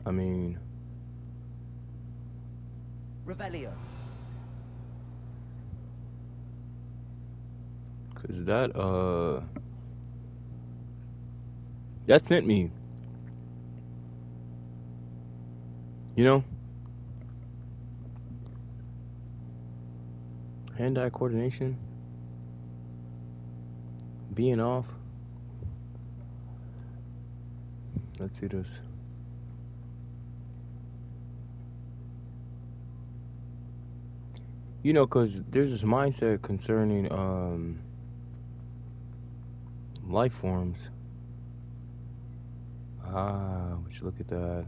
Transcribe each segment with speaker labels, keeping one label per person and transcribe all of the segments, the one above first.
Speaker 1: I mean,
Speaker 2: Revelio.
Speaker 1: cause that sent me. You know, hand-eye coordination, being off. Let's see this. You know, cause there's this mindset concerning life forms. Would you look at that?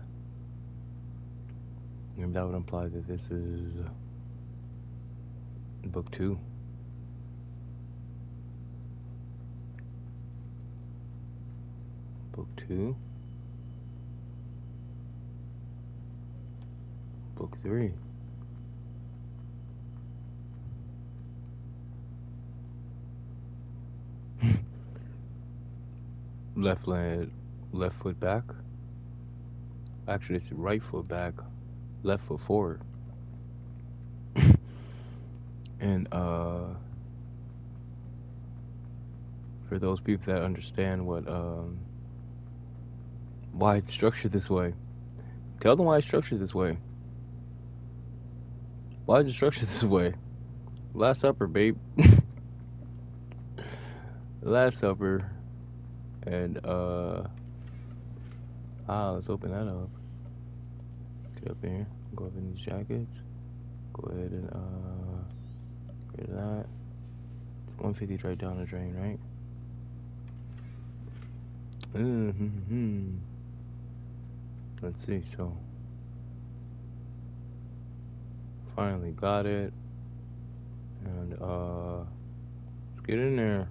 Speaker 1: And that would imply that this is book 2. Book 2. Book 3. Left foot back. Actually, it's right foot back, left foot forward. And for those people that understand why it's structured this way, tell them why it's structured this way. Why is it structured this way? Last Supper, babe. Last Supper. And let's open that up. Get up in here. Go up in these jackets. Go ahead and get rid of that. It's 150 right down the drain, right? Let's see. So finally got it. And let's get in there.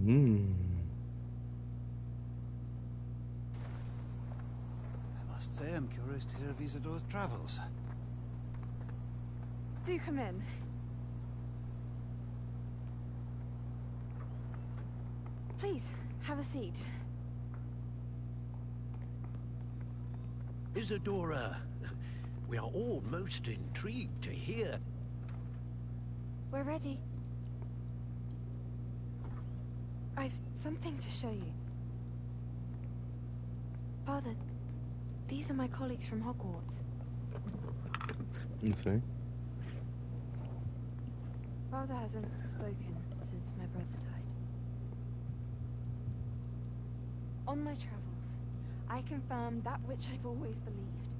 Speaker 3: I must say I'm curious to hear of Isadora's travels.
Speaker 4: Do come in. Please, have a seat.
Speaker 5: Isadora, we are all most intrigued to hear.
Speaker 4: We're ready. I've something to show you. Father, these are my colleagues from Hogwarts.
Speaker 1: Let's see.
Speaker 4: Father hasn't spoken since my brother died. On my travels, I confirmed that which I've always believed.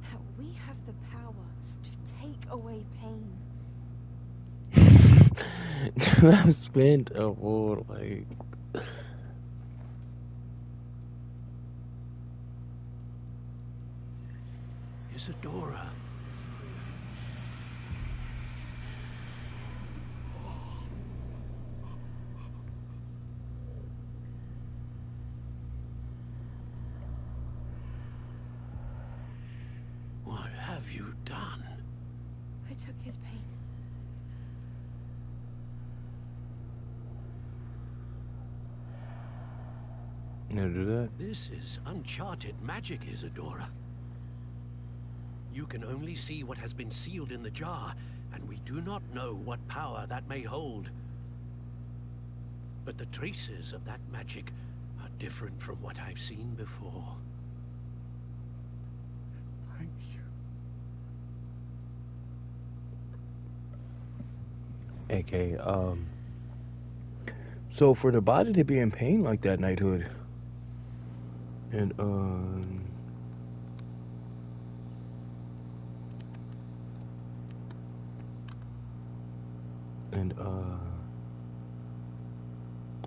Speaker 4: That we have the power to take away pain.
Speaker 1: I've spent a whole, like...
Speaker 5: Isadora. What have you done?
Speaker 4: I took his pain.
Speaker 1: You know, do that?
Speaker 5: This is uncharted magic, Isadora. You can only see what has been sealed in the jar, and we do not know what power that may hold. But the traces of that magic are different from what I've seen before.
Speaker 3: Thank you.
Speaker 1: Okay, so for the body to be in pain like that, Knighthood, and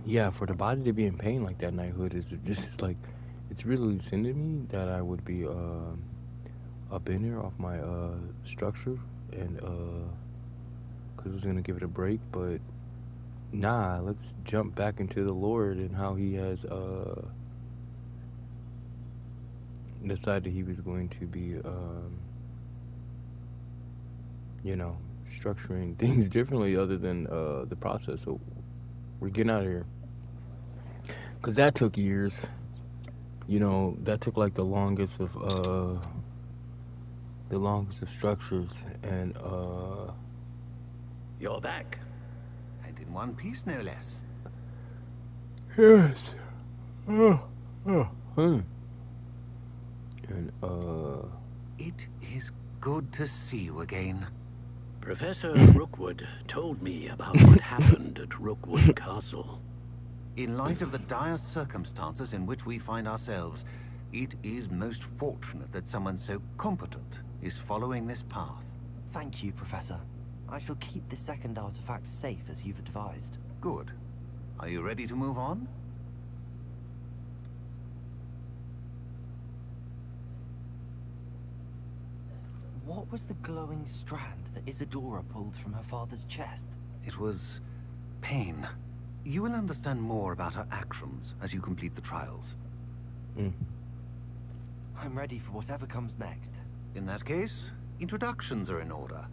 Speaker 1: yeah, for the body to be in pain like that, Knighthood, is just like, it's really sending me that I would be up in here off my structure, and cause I was gonna give it a break, but nah, let's jump back into the Lord and how he has decided he was going to be you know, structuring things differently other than the process. So we're getting out of here, cause that took years. You know, that took like the longest of structures, and
Speaker 5: You're back.
Speaker 3: And in one piece, no less.
Speaker 1: yes. And
Speaker 3: It is good to see you again.
Speaker 5: Professor Rookwood told me about what happened at Rookwood Castle.
Speaker 3: In light of the dire circumstances in which we find ourselves, it is most fortunate that someone so competent is following this path.
Speaker 2: Thank you, Professor. I shall keep the second artifact safe as you've advised.
Speaker 3: Good. Are you ready to move on?
Speaker 2: What was the glowing strand that Isadora pulled from her father's chest?
Speaker 3: It was pain. You will understand more about her actions as you complete the trials.
Speaker 2: I'm ready for whatever comes next.
Speaker 3: In that case, introductions are in order.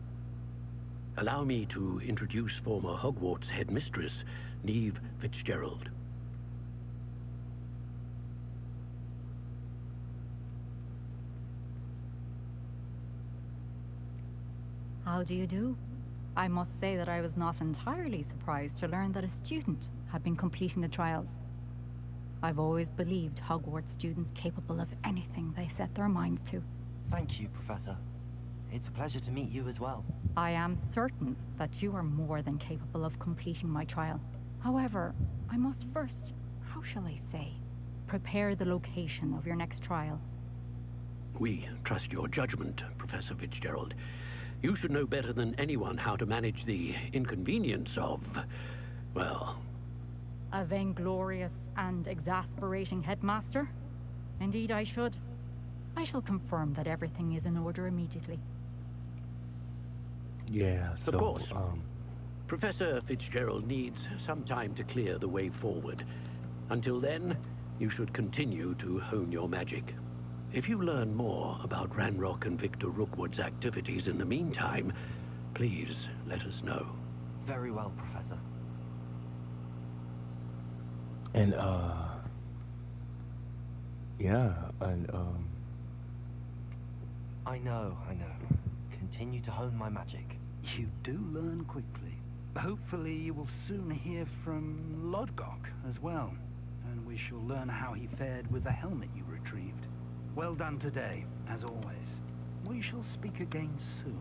Speaker 5: Allow me to introduce former Hogwarts headmistress, Neve Fitzgerald.
Speaker 6: How do you do? I must say that I was not entirely surprised to learn that a student had been completing the trials. I've always believed Hogwarts students capable of anything they set their minds to.
Speaker 2: Thank you, Professor. It's a pleasure to meet you as well.
Speaker 6: I am certain that you are more than capable of completing my trial. However, I must first, how shall I say, prepare the location of your next trial.
Speaker 5: We trust your judgment, Professor Fitzgerald. You should know better than anyone how to manage the inconvenience of, well...
Speaker 6: A vainglorious and exasperating headmaster? Indeed I should. I shall confirm that everything is in order immediately.
Speaker 1: yeah, so
Speaker 5: Of course. Professor Fitzgerald needs some time to clear the way forward. Until then, you should continue to hone your magic. If you learn more about Ranrock and Victor Rookwood's activities in the meantime, please let us know.
Speaker 2: Very well, Professor.
Speaker 1: and yeah, and
Speaker 2: I know. Continue to hone my magic.
Speaker 3: You do learn quickly.
Speaker 7: Hopefully you will soon hear from Lodgok as well, and we shall learn how he fared with the helmet you retrieved. Well done today, as always. We shall speak again soon.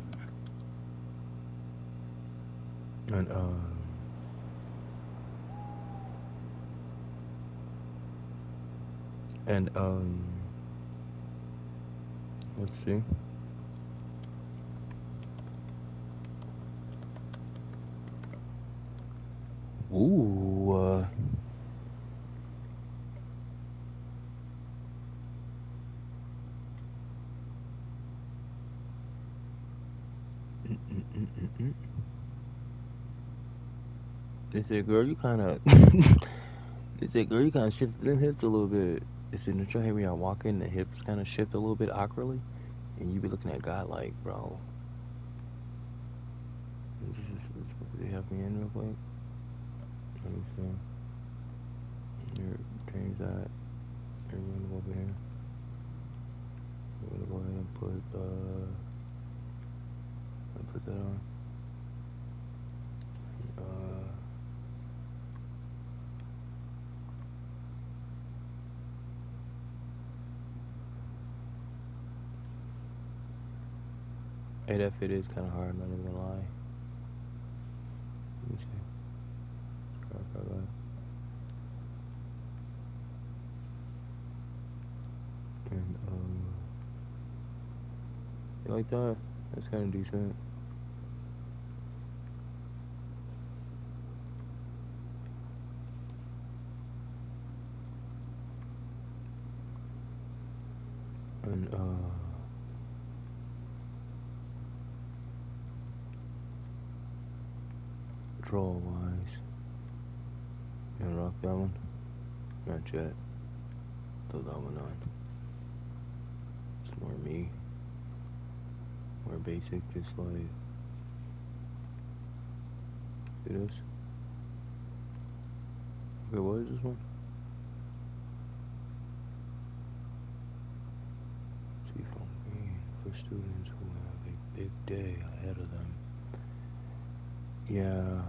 Speaker 1: and let's see. Ooh, They said, girl, you kind of. They said, girl, you kind of shifted them hips a little bit. They said, don't you hear me? I walk in, the hips kind of shift a little bit awkwardly, and you be looking at God like, bro. They have me in real quick. Let me see. Here, change that. Here, we're gonna go over here. We're gonna go ahead and put that on. Hey, that fit is kind of hard, I'm not even gonna lie. Let me see. Right. And, you like that? That's kind of decent. And, control wise. You gonna rock that one? Not yet. Throw that one on. It's more me. More basic, just like. See this? Okay, what is this one? Seafoam green for students who have a big day ahead of them. Yeah.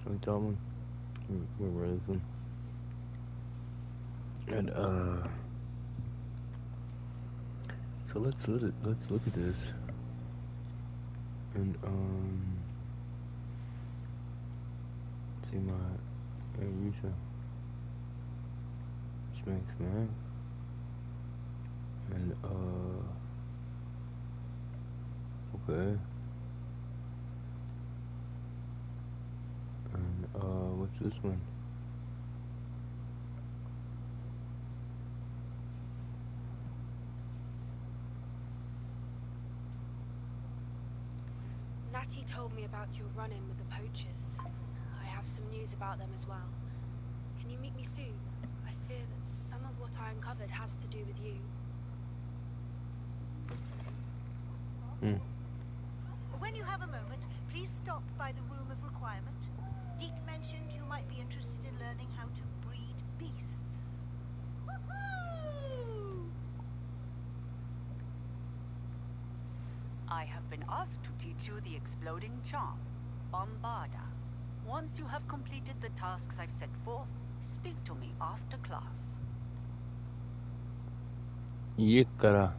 Speaker 1: Like that one. Where is them? And so let's look at this. And see my Risa. Smack. And okay. And what's this one?
Speaker 8: Natty told me about your run-in with the poachers. I have some news about them as well. Can you meet me soon? I fear that some of what I uncovered has to do with you.
Speaker 9: When you have a moment, please stop by the room of requirement. Deek mentioned you might be interested in learning how to breed beasts.
Speaker 10: I have been asked to teach you the exploding charm, Bombarda. Once you have completed the tasks I've set forth, speak to me after class.
Speaker 1: Yikara.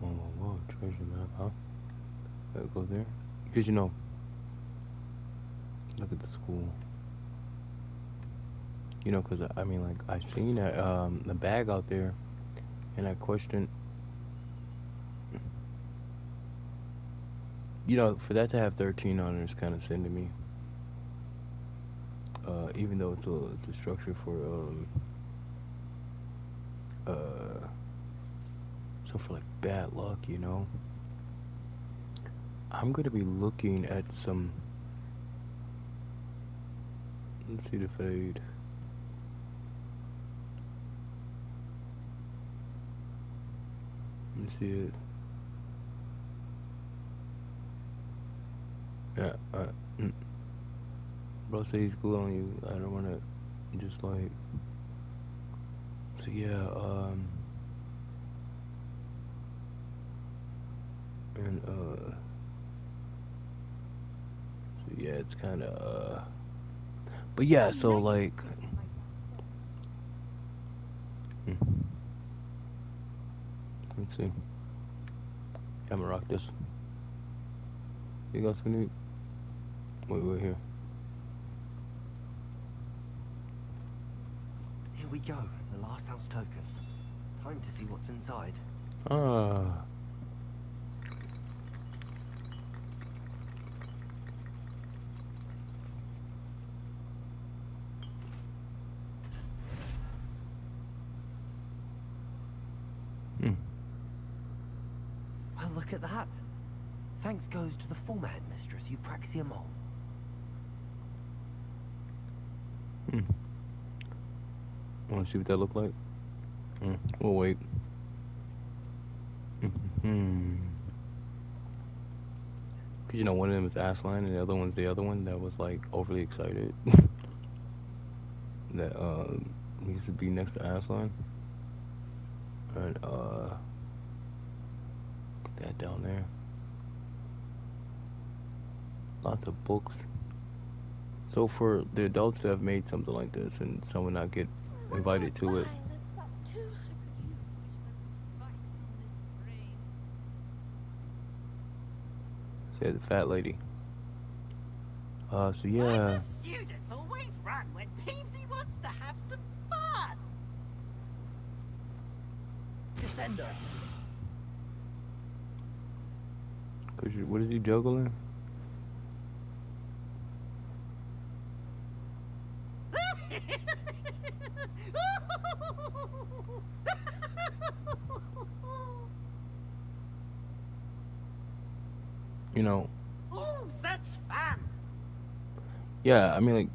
Speaker 1: Oh, treasure map, huh? Gotta go there. Because you know, look at the school. You know, because I mean, like, I seen that, the bag out there, and I questioned, you know, for that to have 13 on it is kind of sin to me. Even though it's a structure for, so for like bad luck, you know. I'm gonna be looking at some. Let's see the fade. Let me see it. Yeah, bro, say he's cool on you. I don't wanna just like. So yeah, and so yeah, it's kind of but yeah, so like. Let's see. I'm gonna rock this. You got some new. Wait here.
Speaker 2: Here we go, the last house token. Time to see what's inside.
Speaker 1: Ah.
Speaker 2: Well, look at that. Thanks goes to the former headmistress, Eupraxia Mole.
Speaker 1: Want to see what that look like? We'll wait. Cause you know one of them is Aslan and the other one's the other one that was like overly excited. That needs to be next to Aslan. And get that down there. Lots of books. So for the adults to have made something like this and someone not get invited to it. Yeah, the fat lady. So yeah.
Speaker 10: Why do students always run when Peevesy wants to have some fun?
Speaker 2: Descendo.
Speaker 1: Cause what is he juggling? you know,
Speaker 2: Oh, such fun!
Speaker 1: yeah, I mean, like,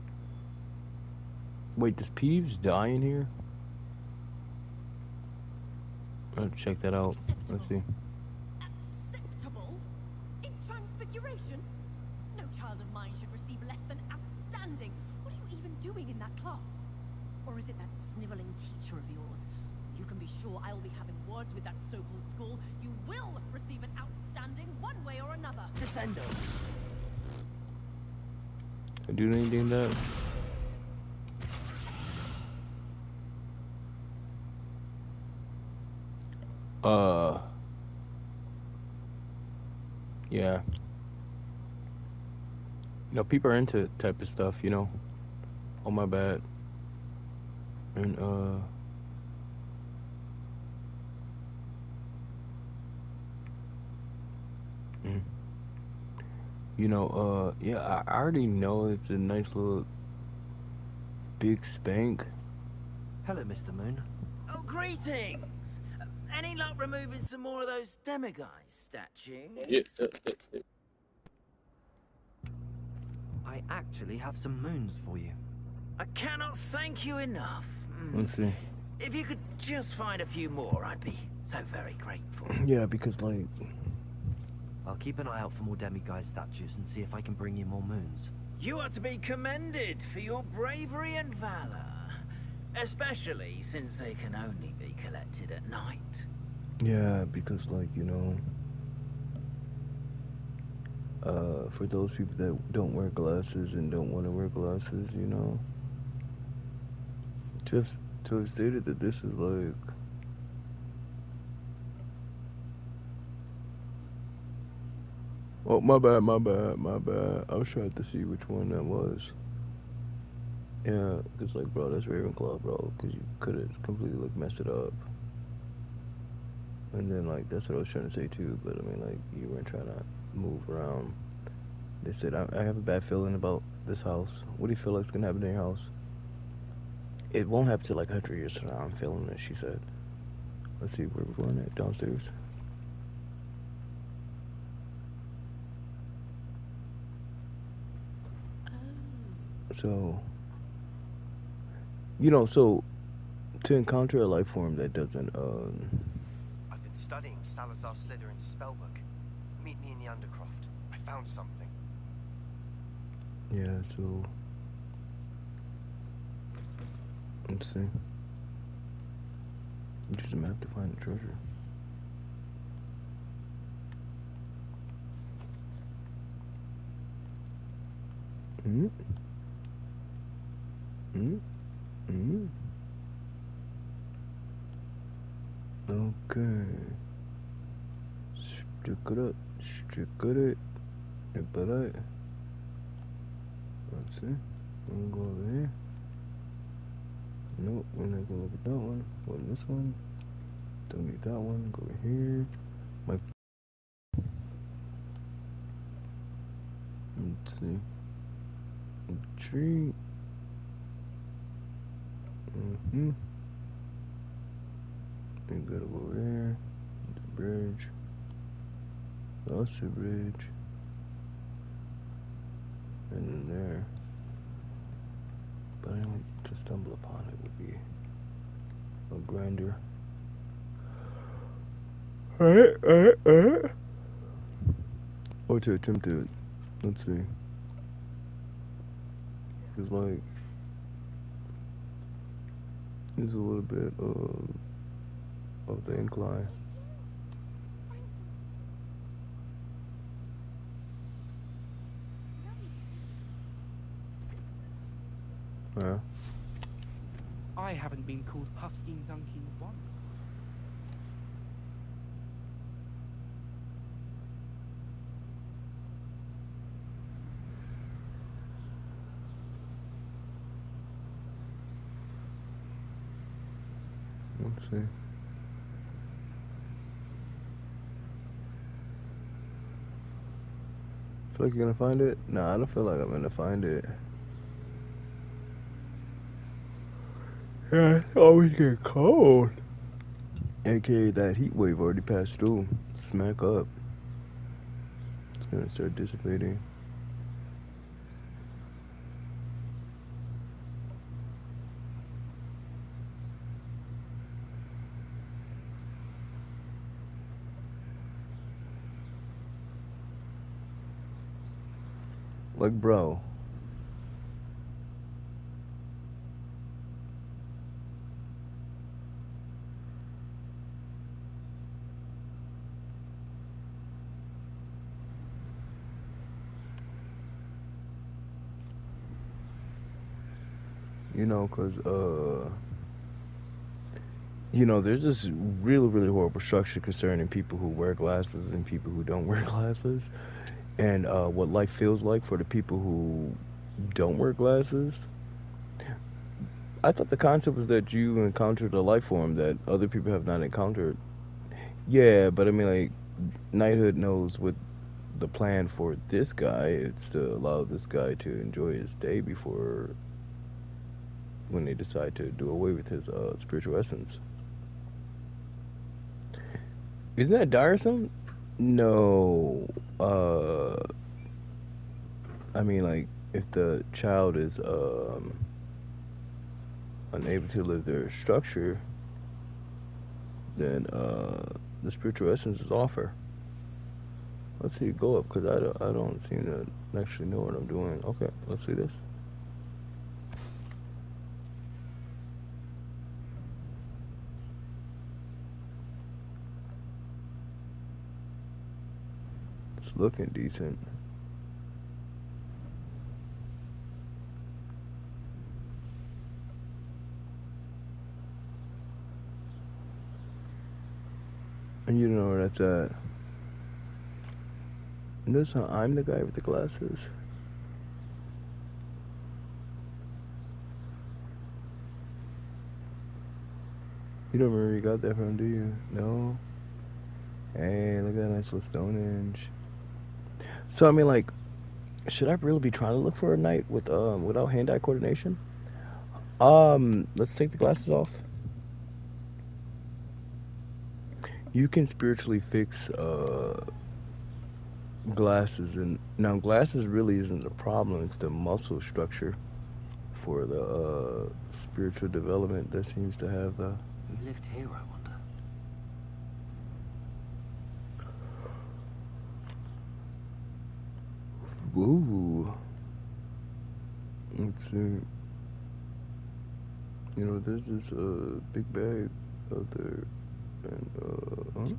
Speaker 1: wait, does Peeves die in here? I'll check that out. Let's see.
Speaker 11: Acceptable? In Transfiguration? No child of mine should receive less than outstanding. What are you even doing in that class? Or is it that sniveling teacher of yours? You can be sure I will be having words with that so-called school. You will receive an outstanding one way or another.
Speaker 2: Descendo.
Speaker 1: I do anything that? Yeah. You know, people are into type of stuff, you know. Oh, my bad. And, you know, yeah, I already know it's a nice little big spank.
Speaker 2: Hello, Mr. Moon.
Speaker 12: Oh, greetings! Any luck removing some more of those demiguise statues?
Speaker 13: Yes.
Speaker 2: I actually have some moons for you.
Speaker 12: I cannot thank you enough.
Speaker 1: Let's see.
Speaker 12: If you could just find a few more, I'd be so very grateful.
Speaker 1: Yeah, because, like...
Speaker 2: I'll keep an eye out for more demiguise statues and see if I can bring you more moons.
Speaker 12: You are to be commended for your bravery and valor. Especially since they can only be collected at night.
Speaker 1: Yeah, because, like, you know... for those people that don't wear glasses and don't want to wear glasses, you know... Just to have stated that this is, like... Oh, my bad. I was trying to see which one that was. Yeah, because, like, bro, that's Ravenclaw, bro. Because you could have completely, like, messed it up. And then, like, that's what I was trying to say, too. But, I mean, like, you weren't trying to move around. They said, I have a bad feeling about this house. What do you feel like is going to happen in your house? It won't happen till, like, 100 years from now. I'm feeling it, she said. Let's see, where we're going at? Downstairs? So, you know, so to encounter a life form that doesn't,
Speaker 14: I've been studying Salazar Slytherin's spellbook. Meet me in the Undercroft. I found something.
Speaker 1: Yeah, so, let's see. Use the map to find the treasure. Okay. Stick it up. Let's see. I'm gonna go over here. Nope, we're not gonna look at that one. Go to this one. Don't need that one. Go over here. Let's see. Tree. We gotta go over there. The bridge. That's the bridge. And then there. But I don't to stumble upon it would be a grinder. Or to attempt it. Let's see. It's like there's a little bit of the incline. Yeah.
Speaker 15: I haven't been called Puffskein Dunking once.
Speaker 1: Let's see. Feel like you're gonna find it? Nah, I don't feel like I'm gonna find it. Yeah, it's always get cold. AKA that heat wave already passed through. Smack up. It's gonna start dissipating. Like, bro. You know, cause you know, there's this really, really horrible structure concerning people who wear glasses and people who don't wear glasses, and what life feels like for the people who don't wear glasses. I thought the concept was that you encountered a life form that other people have not encountered. Yeah, but I mean, like, Knighthood knows what the plan for this guy. It's to allow this guy to enjoy his day before when they decide to do away with his spiritual essence. Isn't that tiresome? No. I mean, like, if the child is unable to live their structure, then the spiritual essence is off her. Let's see, go up, because I don't seem to actually know what I'm doing. Okay, let's see this. It's looking decent. And you don't know where that's at. Notice how I'm the guy with the glasses. You don't remember where you got that from, do you? No? Hey, look at that nice little Stonehenge. So, I mean, like, should I really be trying to look for a knight with without hand-eye coordination? Let's take the glasses off. You can spiritually fix glasses, and now glasses really isn't the problem. It's the muscle structure for the spiritual development that seems to have the.
Speaker 2: Who lived here, I wonder?
Speaker 1: Ooh. Let's see. You know, there's this big bag out there, and huh?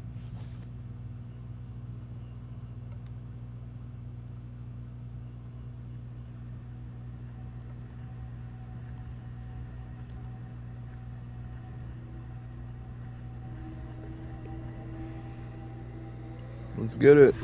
Speaker 1: Let's get it.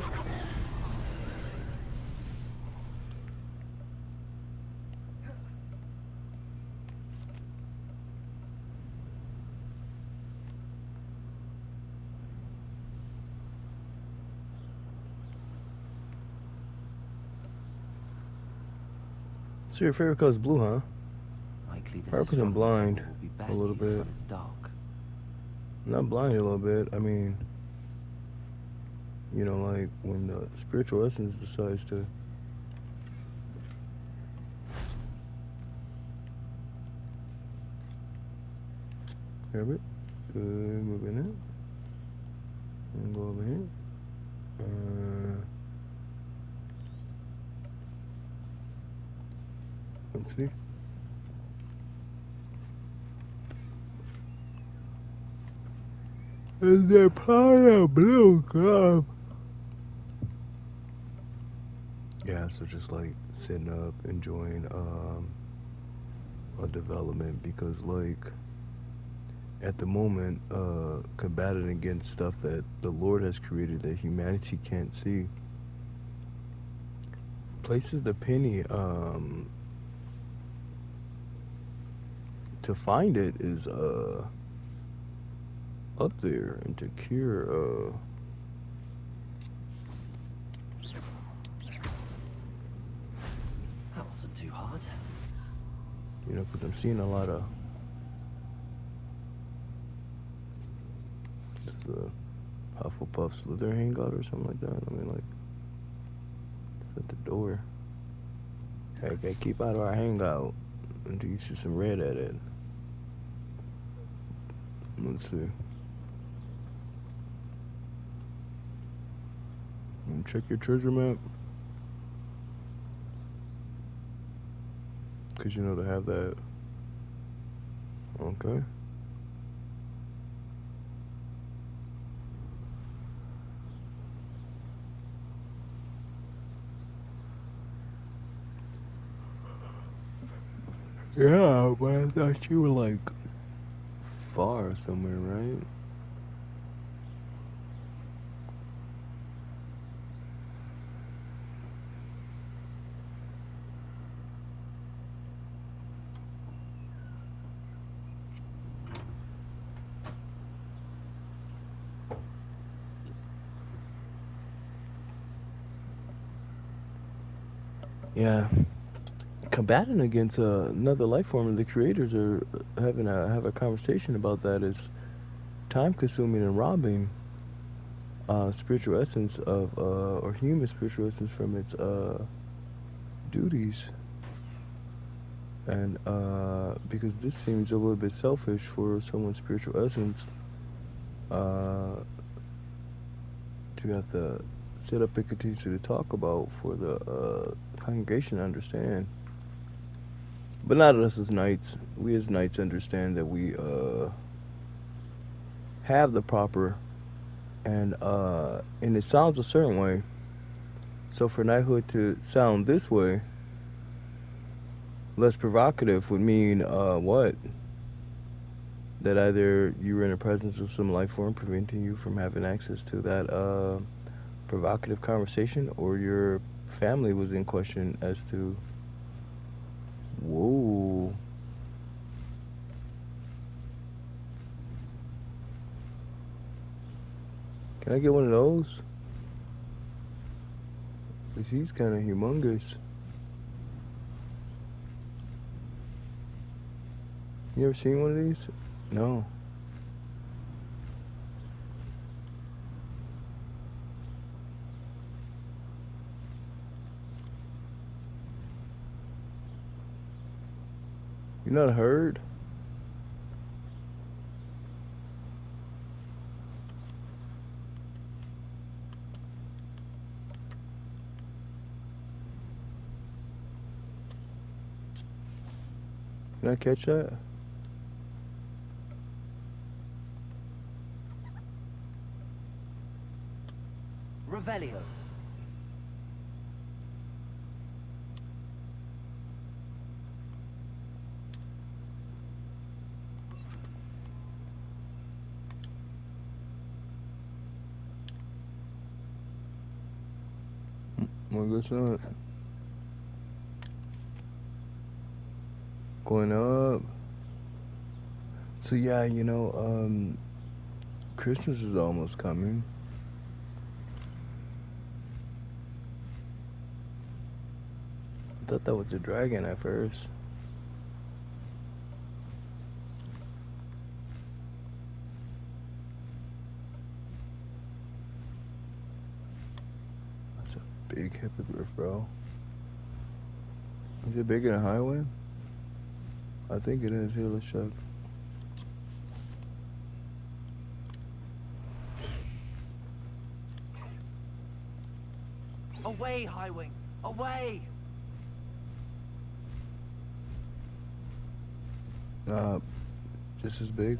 Speaker 1: So your favorite color is blue, huh?
Speaker 2: Likely this
Speaker 1: Probably because I'm blind
Speaker 2: will be
Speaker 1: a
Speaker 2: best
Speaker 1: little
Speaker 2: used
Speaker 1: bit.
Speaker 2: when it's dark.
Speaker 1: Not blind a little bit. I mean, you know, like when the spiritual essence decides to. Grab it. Good. Move in it. And go over here. Let's see. Is there part of blue club? Yeah, so just like sitting up, enjoying a development, because like at the moment, combating against stuff that the Lord has created that humanity can't see. Places the penny, to find it is up there, and to cure
Speaker 2: That wasn't too hard.
Speaker 1: you know, because I'm seeing a lot of just Hufflepuff Slytherin hangout or something like that. I mean, like, at the door. Okay, keep out of our hangout until you see some red at it. Let's see. Check your treasure map. Because you know to have that. Okay. Yeah, but I thought you were like far somewhere, right? Yeah. Combating against another life form, and the creators are have a conversation about that is time consuming and robbing spiritual essence of or human spiritual essence from its duties. And because this seems a little bit selfish for someone's spiritual essence to have to sit up and continue to talk about for the congregation to understand. But not us as knights. We as knights understand that we have the proper and it sounds a certain way. So for knighthood to sound this way, less provocative would mean what? That either you were in the presence of some life form preventing you from having access to that provocative conversation, or your family was in question as to, whoa. Can I get one of those? Because he's kind of humongous. You ever seen one of these? No. You're not a herd? Can I catch that?
Speaker 2: Revelio.
Speaker 1: Well, guess not. Going up. So yeah, you know, Christmas is almost coming. I thought that was a dragon at first. That's a big hippogriff, bro. Is it bigger than Highway? I think it is. Here, let's check.
Speaker 2: Away, Highwing! Away!
Speaker 1: Just as big.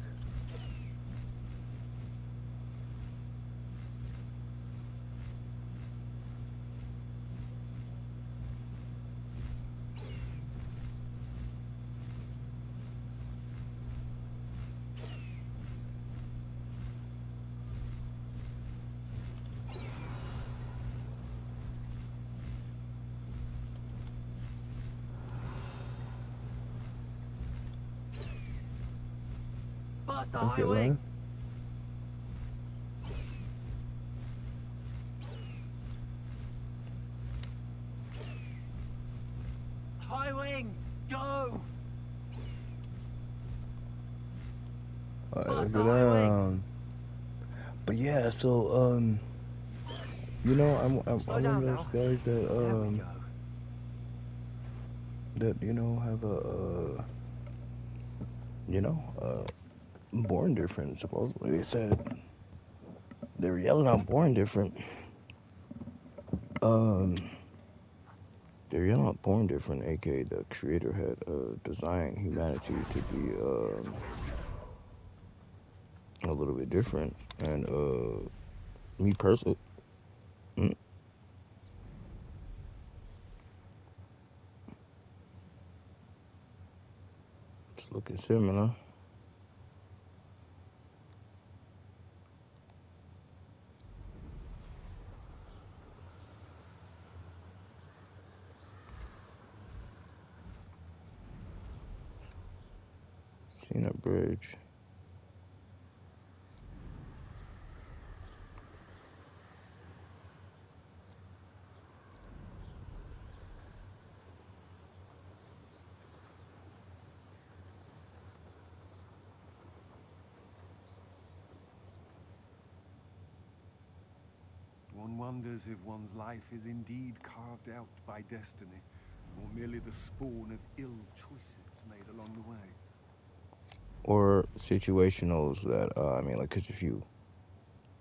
Speaker 2: Faster,
Speaker 1: Okay,
Speaker 2: Highwing!
Speaker 1: man.
Speaker 2: Highwing! Go!
Speaker 1: Alright, let's go down. But yeah, so You know, I'm
Speaker 12: Slow
Speaker 1: one
Speaker 12: down
Speaker 1: of those
Speaker 12: now.
Speaker 1: guys that
Speaker 12: There we go.
Speaker 1: that have born different. Supposedly they said they were yelling out born different. Um, they're yelling out born different, aka the creator had designed humanity to be a little bit different, and me personally. It's looking similar. Seen a bridge.
Speaker 13: One wonders if one's life is indeed carved out by destiny, or merely the spawn of ill choices made along the way.
Speaker 1: Or situationals that, I mean, like, because if you,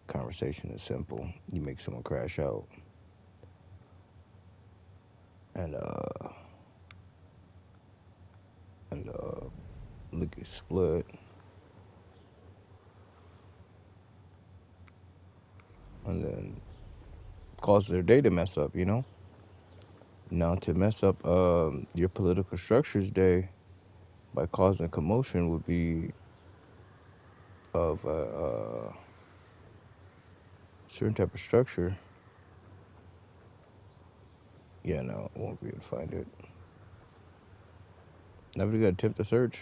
Speaker 1: conversation is simple, you make someone crash out, and look at split, and then cause their day to mess up, Now, to mess up your political structure's day by causing commotion would be of a certain type of structure. Yeah, no, I won't be able to find it. Never got to attempt the search.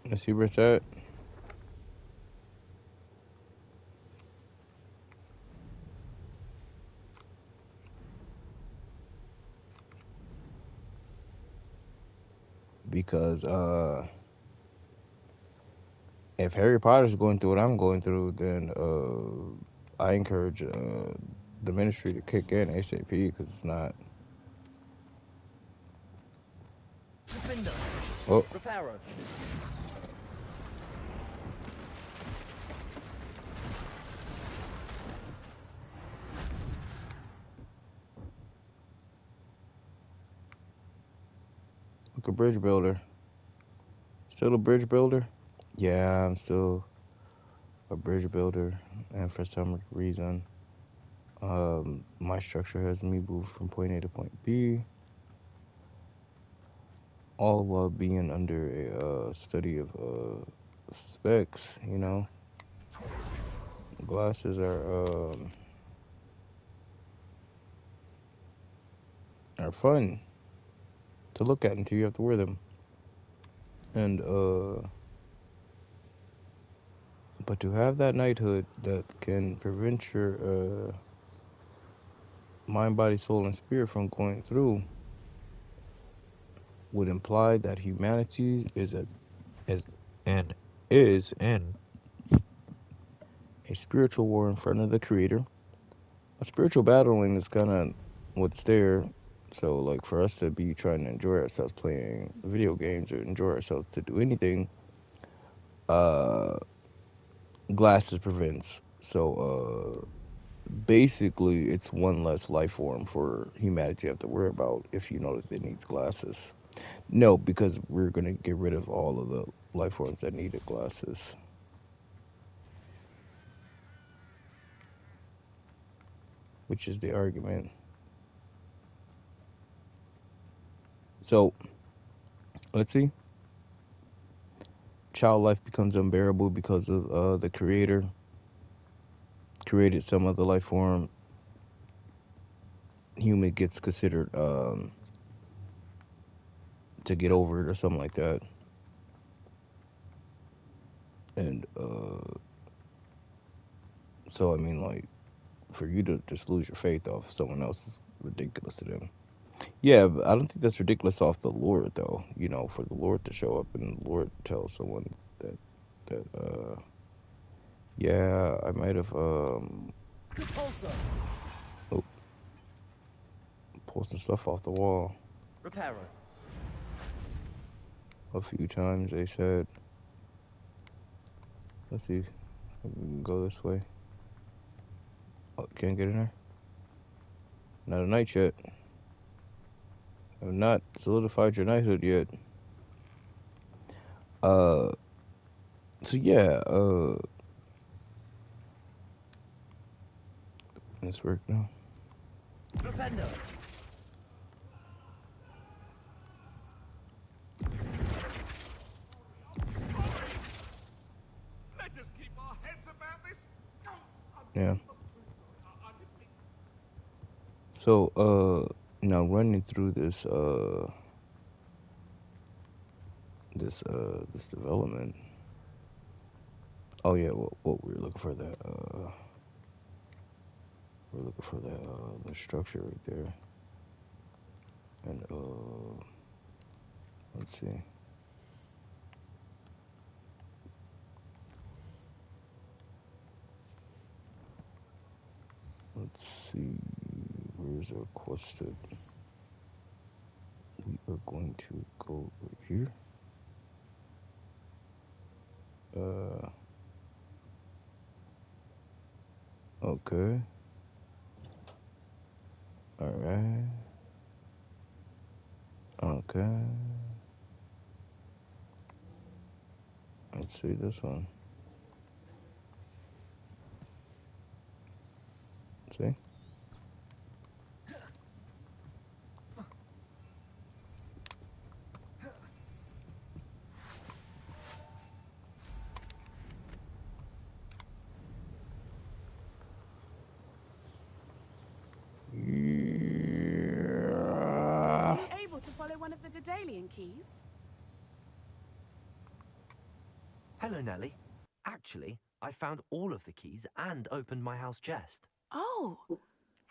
Speaker 1: Let's see where it's at. Because if Harry Potter's going through what I'm going through, then I encourage the ministry to kick in ASAP, because it's not. Oh.
Speaker 12: Reparo.
Speaker 1: Look, a bridge builder. Still a bridge builder? Yeah, I'm still a bridge builder, and for some reason, my structure has me move from point A to point B, all while being under a study of specs. Glasses are fun to look at until you have to wear them, and but to have that knighthood that can prevent your mind, body, soul, and spirit from going through would imply that humanity is in a spiritual war in front of the creator. A spiritual battling is kind of what's there. So, like, for us to be trying to enjoy ourselves playing video games or enjoy ourselves to do anything, glasses prevents. So, basically, it's one less life form for humanity to have to worry about if you know that it needs glasses. No, because we're going to get rid of all of the life forms that needed glasses. Which is the argument. So, let's see. Child life becomes unbearable because of the creator created some other life form. Human gets considered to get over it or something like that. And so I mean, like, for you to just lose your faith off someone else is ridiculous to them. Yeah, but I don't think that's ridiculous off the Lord, though. You know, for the Lord to show up and the Lord tell someone that yeah, I might have oh, pulled some stuff off the wall
Speaker 2: Reparo.
Speaker 1: a few times. They said, let's see, we can go this way. Oh, can't get in there. Not a knight yet. Have not solidified your knighthood yet. So yeah, this work now.
Speaker 2: Flipendo.
Speaker 13: Let us keep our heads about this.
Speaker 1: Yeah. So now running through this this development. Oh yeah, what we're looking for that we're looking for that the structure right there. And let's see. Let's see, where's our requested? We are going to go right here. Okay. Alright. Okay. Let's see this one. See?
Speaker 16: Are you able to follow one of the Daedalian keys?
Speaker 2: Hello, Nellie. Actually, I found all of the keys and opened my house chest.
Speaker 16: Oh,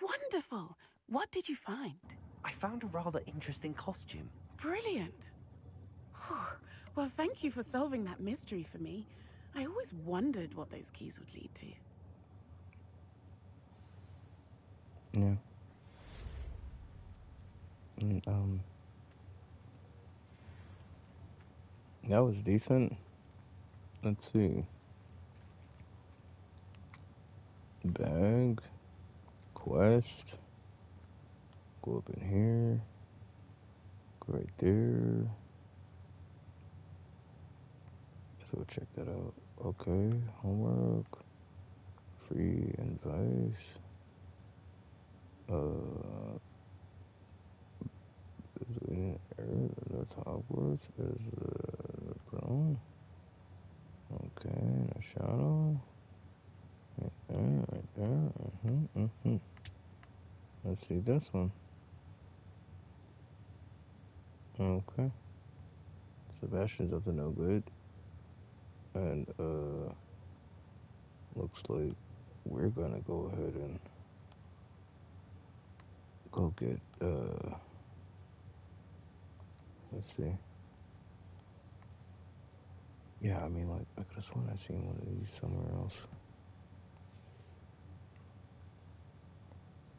Speaker 16: wonderful. What did you find?
Speaker 2: I found a rather interesting costume.
Speaker 16: Brilliant. Well, thank you for solving that mystery for me. I always wondered what those keys would lead to.
Speaker 1: Yeah. That was decent. Let's see. Bag. Quest. Go up in here. Go right there. So check that out. Okay. Homework. Free advice. Is it an error? That's Hogwarts. Is brown. Okay, and a shadow. Right there, right there. Let's see this one. Okay. Sebastian's up to no good. And looks like we're gonna go ahead and go get let's see. Yeah, I mean, like, I could have sworn I seen one of these somewhere else.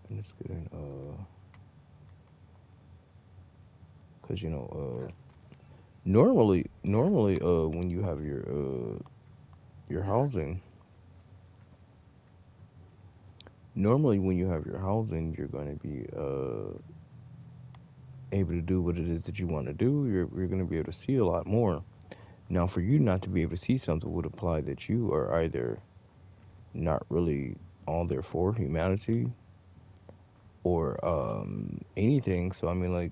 Speaker 1: And it's getting cause you know normally when you have your housing, normally when you have your housing, you're going to be able to do what it is that you want to do. You're going to be able to see a lot more. Now, for you not to be able to see something would imply that you are either not really all there for humanity or anything. So I mean, like,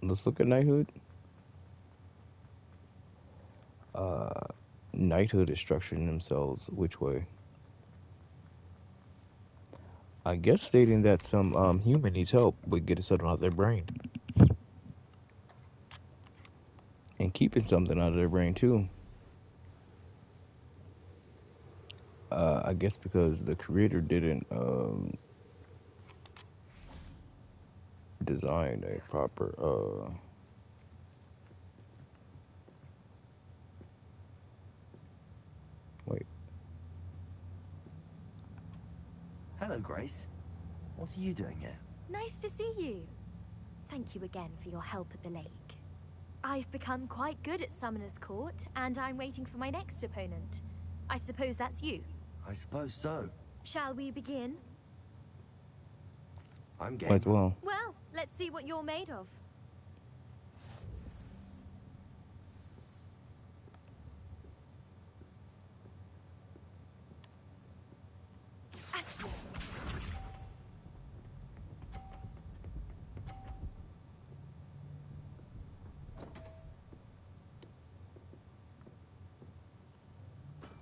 Speaker 1: let's look at knighthood. Knighthood is structuring themselves which way? I guess stating that some human needs help with getting something out of their brain. And keeping something out of their brain too. I guess because the creator didn't design a proper wait.
Speaker 2: Hello, Grace. What are you doing here?
Speaker 17: Nice to see you. Thank you again for your help at the lake. I've become quite good at Summoner's Court, and I'm waiting for my next opponent. I suppose that's you.
Speaker 2: I suppose so.
Speaker 17: Shall we begin?
Speaker 2: I'm game.
Speaker 1: Might as well.
Speaker 17: Well, let's see what you're made of.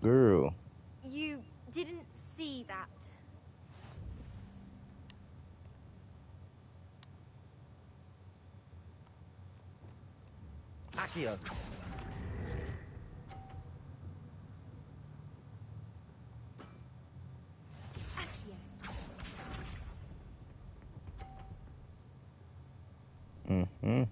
Speaker 1: Girl.
Speaker 17: You didn't see that.
Speaker 2: Accio.
Speaker 1: Mm-hmm.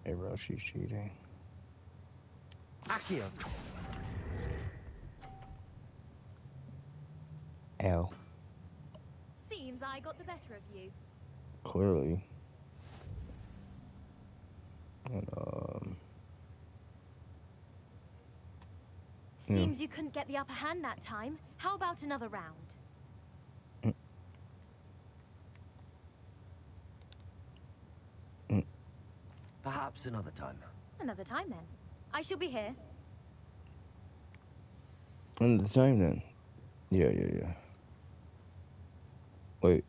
Speaker 1: Hey, bro, she's cheating.
Speaker 2: Accio.
Speaker 1: Ow.
Speaker 17: Seems I got the better of you.
Speaker 1: Clearly. And,
Speaker 17: Seems you couldn't get the upper hand that time. How about another round?
Speaker 2: Perhaps another time.
Speaker 17: Another time then. I shall be here.
Speaker 1: Another time then. Yeah. Wait.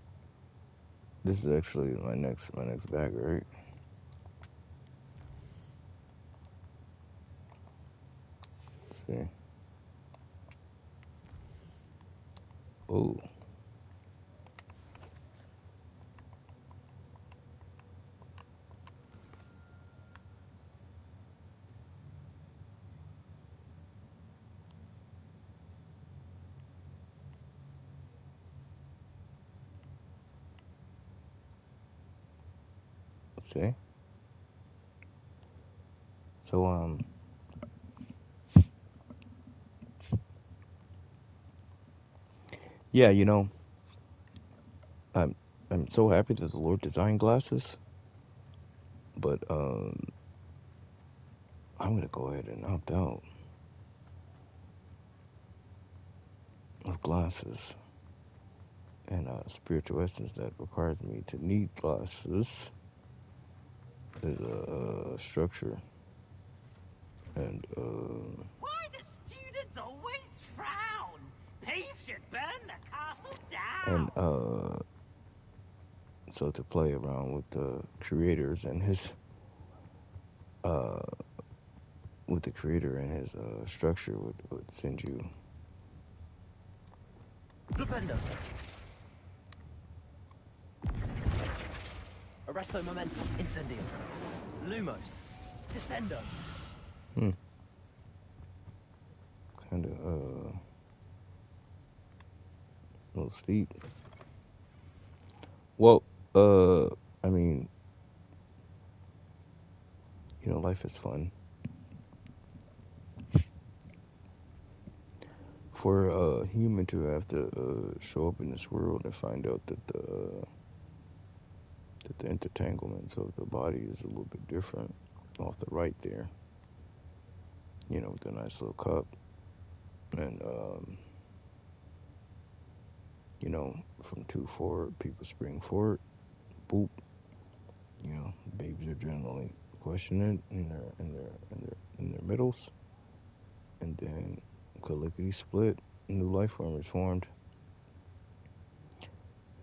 Speaker 1: This is actually my next bag, right? Let's see. Oh. See? So, yeah, you know, I'm so happy that the Lord designed glasses, but I'm gonna go ahead and opt out of glasses and spiritual essence that requires me to need glasses is a structure and
Speaker 12: Why do students always frown? Peace should burn the castle down.
Speaker 1: and so to play around with the creators and his with the creator and his structure would send you
Speaker 2: Flipendo. Arresto Momentum. Incendio. Lumos. Descendo.
Speaker 1: kind of a little steep. Well, I mean, you know, life is fun. For a human to have to show up in this world and find out that the intertanglements of the body is a little bit different off the right there. You know, with a nice little cup. And, you know, from 2 forward, people spring forward. Boop. You know, babies are generally questioning in their middles. And And then clickety split, new life form is formed.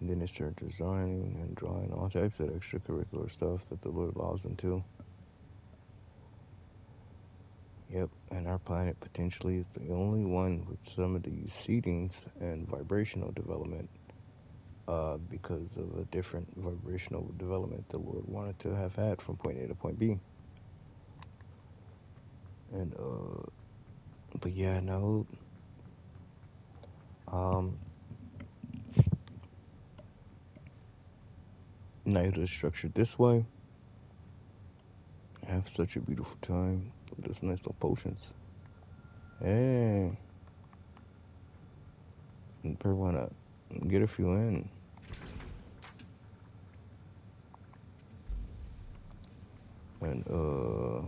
Speaker 1: And then they start designing and drawing all types of extracurricular stuff that the Lord allows them to. Yep, and our planet potentially is the only one with some of these seedings and vibrational development because of a different vibrational development the Lord wanted to have had from point A to point B. And, but yeah, no, Knighthood is structured this way. Have such a beautiful time with this nice little potions. Hey. You better wanna get a few in. And the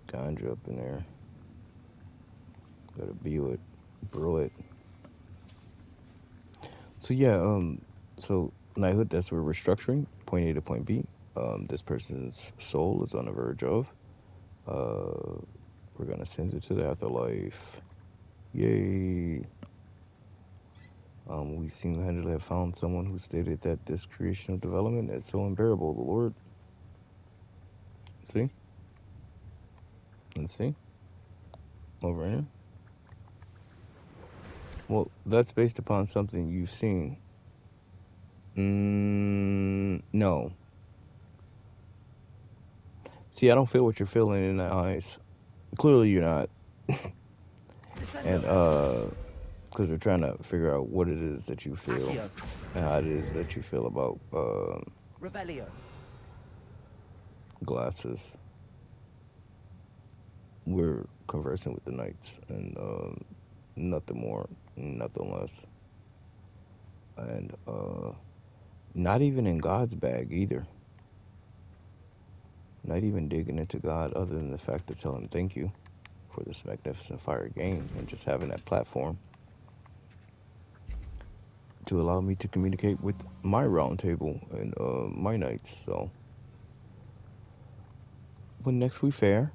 Speaker 1: ganja up in there. Gotta brew it. So yeah, so knighthood, that's where we're structuring, point A to point B. This person's soul is on the verge of. We're gonna send it to the afterlife. Yay! We single-handedly have found someone who stated that this creation of development is so unbearable. The Lord. See? Let's see. Over here. Well, that's based upon something you've seen. No. See, I don't feel what you're feeling in the eyes. Clearly, you're not. And, because we're trying to figure out what it is that you feel and how it is that you feel about,
Speaker 2: Revelio.
Speaker 1: Glasses. We're conversing with the knights, and, nothing more, nothing less. And, not even in God's bag either. Not even digging into God other than the fact to tell him thank you for this magnificent fire game and just having that platform to allow me to communicate with my round table and my knights. So when next we fare,